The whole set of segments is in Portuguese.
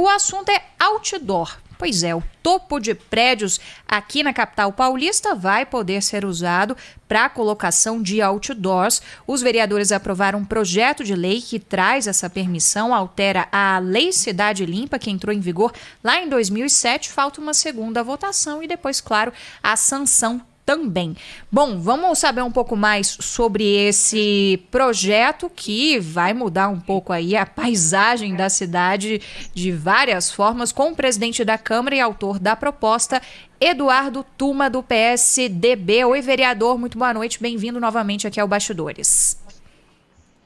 o assunto é outdoor. Pois é, o topo de prédios aqui na capital paulista vai poder ser usado para a colocação de outdoors. Os vereadores aprovaram um projeto de lei que traz essa permissão, altera a Lei Cidade Limpa, que entrou em vigor lá em 2007. Falta uma segunda votação e depois, claro, a sanção também. Bom, vamos saber um pouco mais sobre esse projeto que vai mudar um pouco aí a paisagem da cidade de várias formas, com o presidente da Câmara e autor da proposta, Eduardo Tuma, do PSDB. Oi, vereador, muito boa noite, bem-vindo novamente aqui ao Bastidores.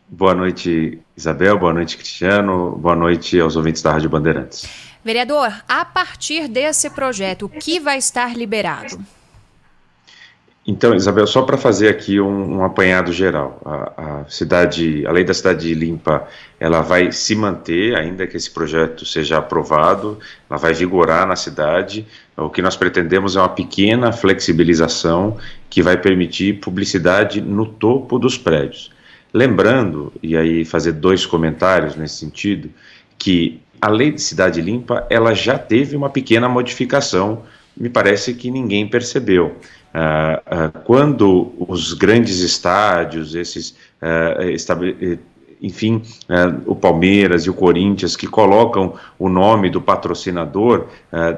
Boa noite, Isabel, boa noite, Cristiano, boa noite aos ouvintes da Rádio Bandeirantes. Vereador, a partir desse projeto, o que vai estar liberado? Então, Isabel, só para fazer aqui um apanhado geral, a lei da cidade limpa, ela vai se manter, ainda que esse projeto seja aprovado, ela vai vigorar na cidade. O que nós pretendemos é uma pequena flexibilização que vai permitir publicidade no topo dos prédios. Lembrando, e aí fazer dois comentários nesse sentido, que a lei de cidade limpa, ela já teve uma pequena modificação, me parece que ninguém percebeu. Quando os grandes estádios, o Palmeiras e o Corinthians, que colocam o nome do patrocinador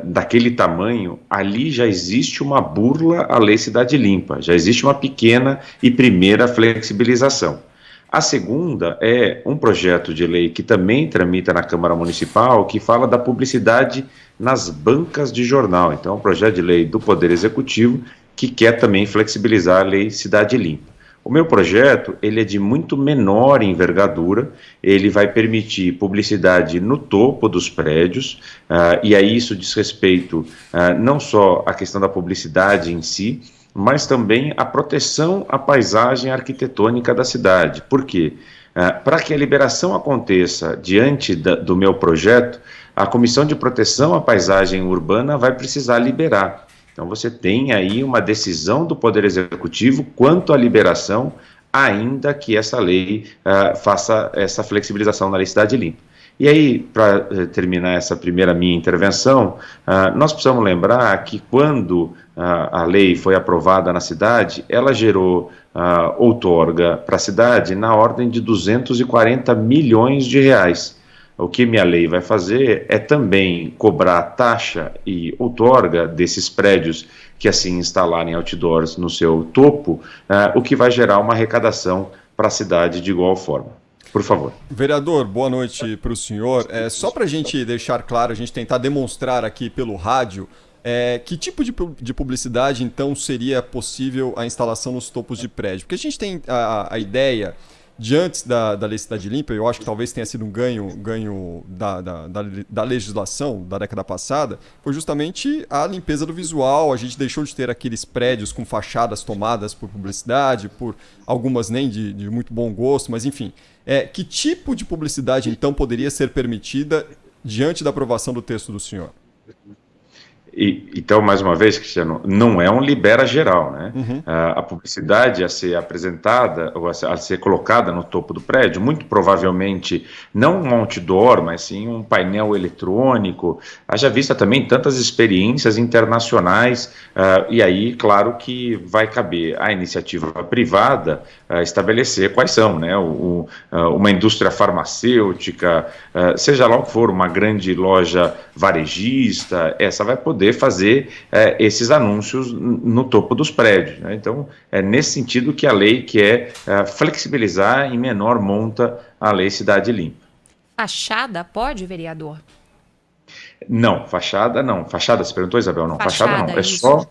daquele tamanho, ali já existe uma burla à Lei Cidade Limpa, já existe uma pequena e primeira flexibilização. A segunda é um projeto de lei que também tramita na Câmara Municipal, que fala da publicidade nas bancas de jornal. Então, é um projeto de lei do Poder Executivo que quer também flexibilizar a Lei Cidade Limpa. O meu projeto, ele é de muito menor envergadura, ele vai permitir publicidade no topo dos prédios, e aí isso diz respeito não só à questão da publicidade em si, mas também a proteção à paisagem arquitetônica da cidade. Por quê? Para que a liberação aconteça diante do meu projeto, a Comissão de Proteção à Paisagem Urbana vai precisar liberar. Então você tem aí uma decisão do Poder Executivo quanto à liberação, ainda que essa lei faça essa flexibilização na Lei Cidade Limpa. E aí, para terminar essa primeira minha intervenção, nós precisamos lembrar que quando a lei foi aprovada na cidade, ela gerou outorga para a cidade na ordem de 240 milhões de reais. O que minha lei vai fazer é também cobrar taxa e outorga desses prédios que assim instalarem outdoors no seu topo, o que vai gerar uma arrecadação para a cidade de igual forma. Por favor. Vereador, boa noite para o senhor. Só para a gente deixar claro, a gente tentar demonstrar aqui pelo rádio, que tipo de publicidade, então, seria possível a instalação nos topos de prédio? Porque a gente tem a ideia de antes da Lei Cidade Limpa, eu acho que talvez tenha sido um ganho da legislação da década passada, foi justamente a limpeza do visual. A gente deixou de ter aqueles prédios com fachadas tomadas por publicidade, por algumas nem de muito bom gosto, mas enfim. Que tipo de publicidade, então, poderia ser permitida diante da aprovação do texto do senhor? Então, mais uma vez, Cristiano, não é um libera geral, né? Uhum. A publicidade a ser apresentada, ou a ser colocada no topo do prédio, muito provavelmente não um outdoor, mas sim um painel eletrônico. Haja vista também tantas experiências internacionais, e aí, claro que vai caber à iniciativa privada estabelecer quais são, né? Uma indústria farmacêutica, seja lá o que for, uma grande loja varejista, essa vai poder fazer esses anúncios no topo dos prédios, né? Então, é nesse sentido que a lei quer flexibilizar em menor monta a Lei Cidade Limpa. Fachada pode, vereador? Não, fachada não. Fachada, você perguntou, Isabel? Não, fachada não.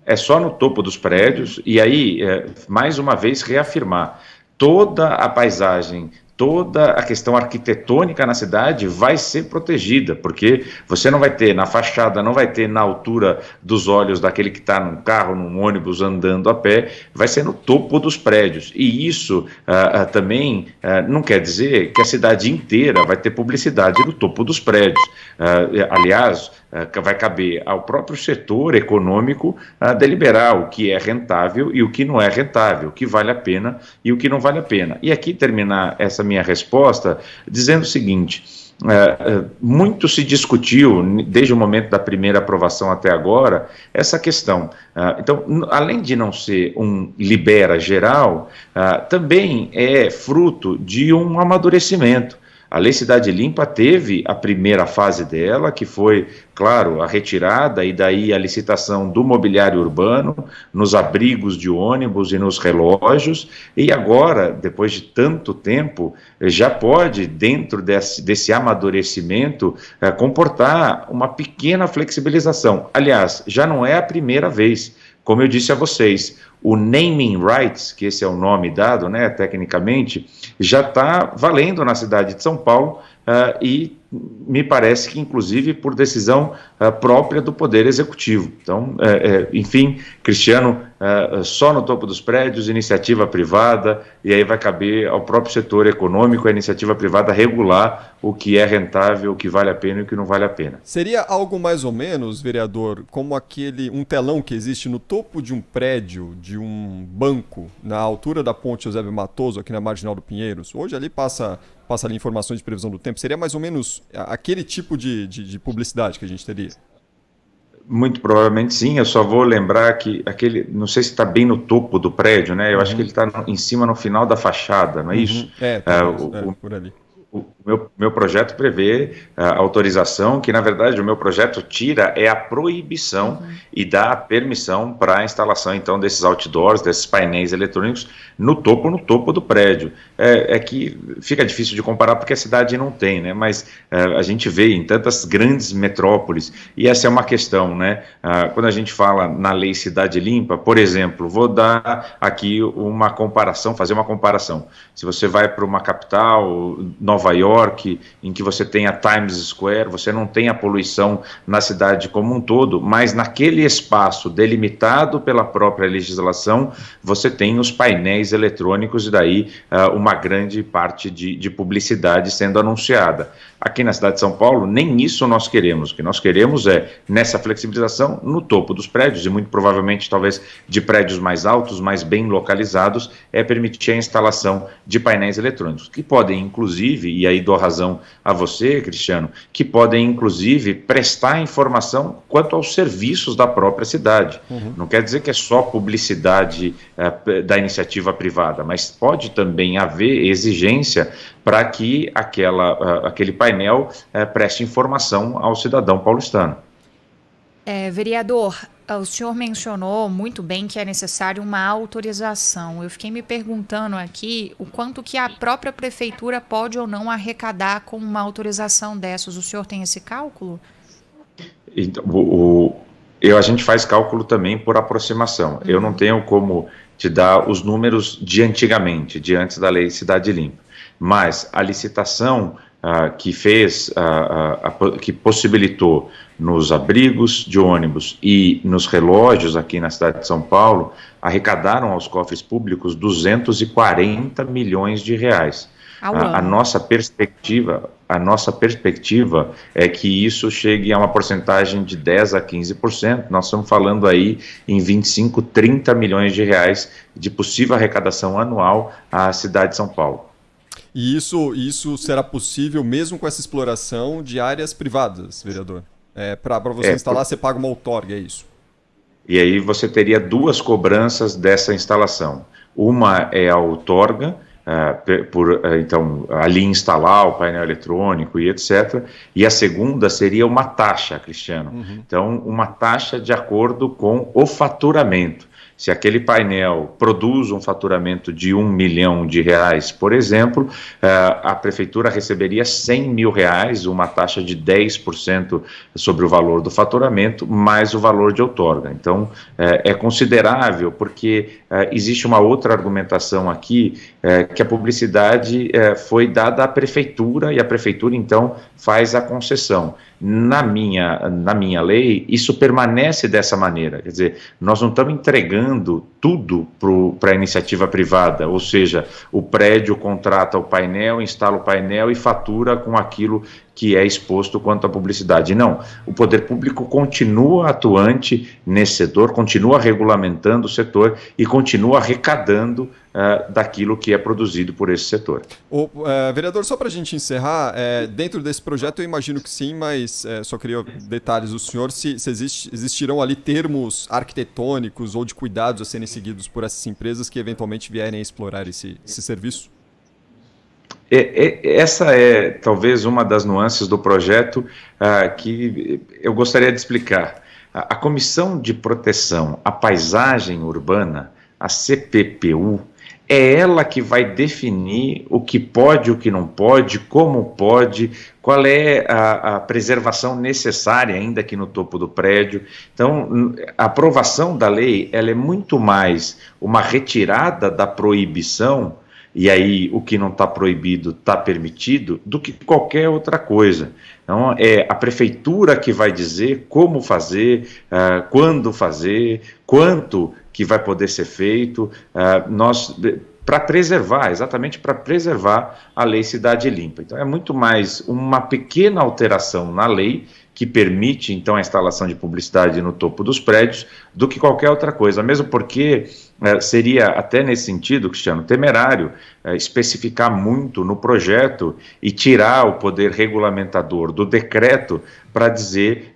É só no topo dos prédios, e aí, mais uma vez, reafirmar, toda a paisagem, toda a questão arquitetônica na cidade vai ser protegida, porque você não vai ter na fachada, não vai ter na altura dos olhos daquele que está num carro, num ônibus, andando a pé, vai ser no topo dos prédios. E isso também não quer dizer que a cidade inteira vai ter publicidade no topo dos prédios. Aliás, vai caber ao próprio setor econômico deliberar o que é rentável e o que não é rentável, o que vale a pena e o que não vale a pena. E aqui terminar essa minha resposta dizendo o seguinte: muito se discutiu, desde o momento da primeira aprovação até agora, essa questão. Então, além de não ser um libera geral, também é fruto de um amadurecimento. A Lei Cidade Limpa teve a primeira fase dela, que foi, claro, a retirada e daí a licitação do mobiliário urbano, nos abrigos de ônibus e nos relógios, e agora, depois de tanto tempo, já pode, dentro desse amadurecimento, comportar uma pequena flexibilização. Aliás, já não é a primeira vez. Como eu disse a vocês, o naming rights, que esse é o nome dado, né, tecnicamente, já está valendo na cidade de São Paulo e me parece que, inclusive, por decisão própria do Poder Executivo. Então, enfim, Cristiano, só no topo dos prédios, iniciativa privada, e aí vai caber ao próprio setor econômico, a iniciativa privada, regular o que é rentável, o que vale a pena e o que não vale a pena. Seria algo mais ou menos, vereador, como um telão que existe no topo de um prédio, de um banco, na altura da Ponte Eusébio Matoso, aqui na Marginal do Pinheiros? Hoje ali passa ali informações de previsão do tempo. Seria mais ou menos aquele tipo de publicidade que a gente teria? Muito provavelmente sim, eu só vou lembrar que não sei se está bem no topo do prédio, né? Eu acho que ele está em cima, no final da fachada, não é isso? Por ali. O meu projeto prevê a autorização, que na verdade o meu projeto tira a proibição e dá a permissão para a instalação então desses outdoors, desses painéis eletrônicos no topo do prédio. É que fica difícil de comparar porque a cidade não tem, né? Mas a gente vê em tantas grandes metrópoles, e essa é uma questão, né? Quando a gente fala na Lei Cidade Limpa, por exemplo, vou dar aqui fazer uma comparação. Se você vai para uma capital, Nova York, em que você tem a Times Square, você não tem a poluição na cidade como um todo, mas naquele espaço delimitado pela própria legislação, você tem os painéis eletrônicos e daí uma grande parte de publicidade sendo anunciada. Aqui na cidade de São Paulo, nem isso nós queremos. O que nós queremos é, nessa flexibilização, no topo dos prédios, e muito provavelmente, talvez, de prédios mais altos, mais bem localizados, é permitir a instalação de painéis eletrônicos, que podem, inclusive, e aí dou razão a você, Cristiano, que podem, inclusive, prestar informação quanto aos serviços da própria cidade. Não quer dizer que é só publicidade da iniciativa privada, mas pode também haver exigência para que aquele painel preste informação ao cidadão paulistano. Vereador, o senhor mencionou muito bem que é necessário uma autorização. Eu fiquei me perguntando aqui o quanto que a própria prefeitura pode ou não arrecadar com uma autorização dessas. O senhor tem esse cálculo? Então, a gente faz cálculo também por aproximação. Eu não tenho como te dar os números de antigamente, de antes da Lei Cidade Limpa. Mas a licitação que possibilitou nos abrigos de ônibus e nos relógios aqui na cidade de São Paulo, arrecadaram aos cofres públicos 240 milhões de reais. A nossa perspectiva é que isso chegue a uma porcentagem de 10% a 15%. Nós estamos falando aí em 25, 30 milhões de reais de possível arrecadação anual à cidade de São Paulo. E isso será possível mesmo com essa exploração de áreas privadas, vereador? Para você instalar, você paga uma outorga, é isso? E aí você teria duas cobranças dessa instalação. Uma é a outorga, então, ali instalar o painel eletrônico e etc. E a segunda seria uma taxa, Cristiano. Então, uma taxa de acordo com o faturamento. Se aquele painel produz um faturamento de R$1 milhão, por exemplo, a prefeitura receberia R$100 mil, uma taxa de 10% sobre o valor do faturamento, mais o valor de outorga. Então, é considerável, porque existe uma outra argumentação aqui, que a publicidade foi dada à prefeitura, e a prefeitura, então, faz a concessão. Na minha lei, isso permanece dessa maneira, quer dizer, nós não estamos entregando tudo para a iniciativa privada, ou seja, o prédio contrata o painel, instala o painel e fatura com aquilo que é exposto quanto à publicidade. Não, o poder público continua atuante nesse setor, continua regulamentando o setor e continua arrecadando daquilo que é produzido por esse setor. Vereador, só para a gente encerrar, dentro desse projeto eu imagino que sim, mas só queria detalhes do senhor, se existirão ali termos arquitetônicos ou de cuidados a serem seguidos por essas empresas que eventualmente vierem a explorar esse serviço? Essa é talvez uma das nuances do projeto que eu gostaria de explicar. A Comissão de Proteção à Paisagem Urbana, a CPPU, é ela que vai definir o que pode, o que não pode, como pode, qual é a preservação necessária ainda aqui no topo do prédio. Então, a aprovação da lei, ela é muito mais uma retirada da proibição, e aí o que não está proibido está permitido, do que qualquer outra coisa. Então, é a prefeitura que vai dizer como fazer, quando fazer, quanto que vai poder ser feito, para preservar, exatamente para preservar a Lei Cidade Limpa. Então, é muito mais uma pequena alteração na lei que permite, então, a instalação de publicidade no topo dos prédios, do que qualquer outra coisa, mesmo porque seria, até nesse sentido, Cristiano, temerário especificar muito no projeto e tirar o poder regulamentador do decreto para dizer,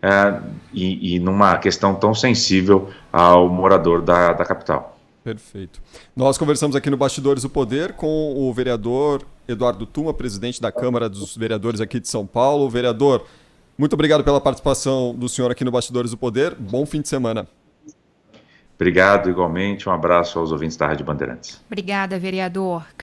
e numa questão tão sensível ao morador da capital. Perfeito. Nós conversamos aqui no Bastidores do Poder com o vereador Eduardo Tuma, presidente da Câmara dos Vereadores aqui de São Paulo. Vereador, muito obrigado pela participação do senhor aqui no Bastidores do Poder. Bom fim de semana. Obrigado, igualmente. Um abraço aos ouvintes da Rádio Bandeirantes. Obrigada, vereador.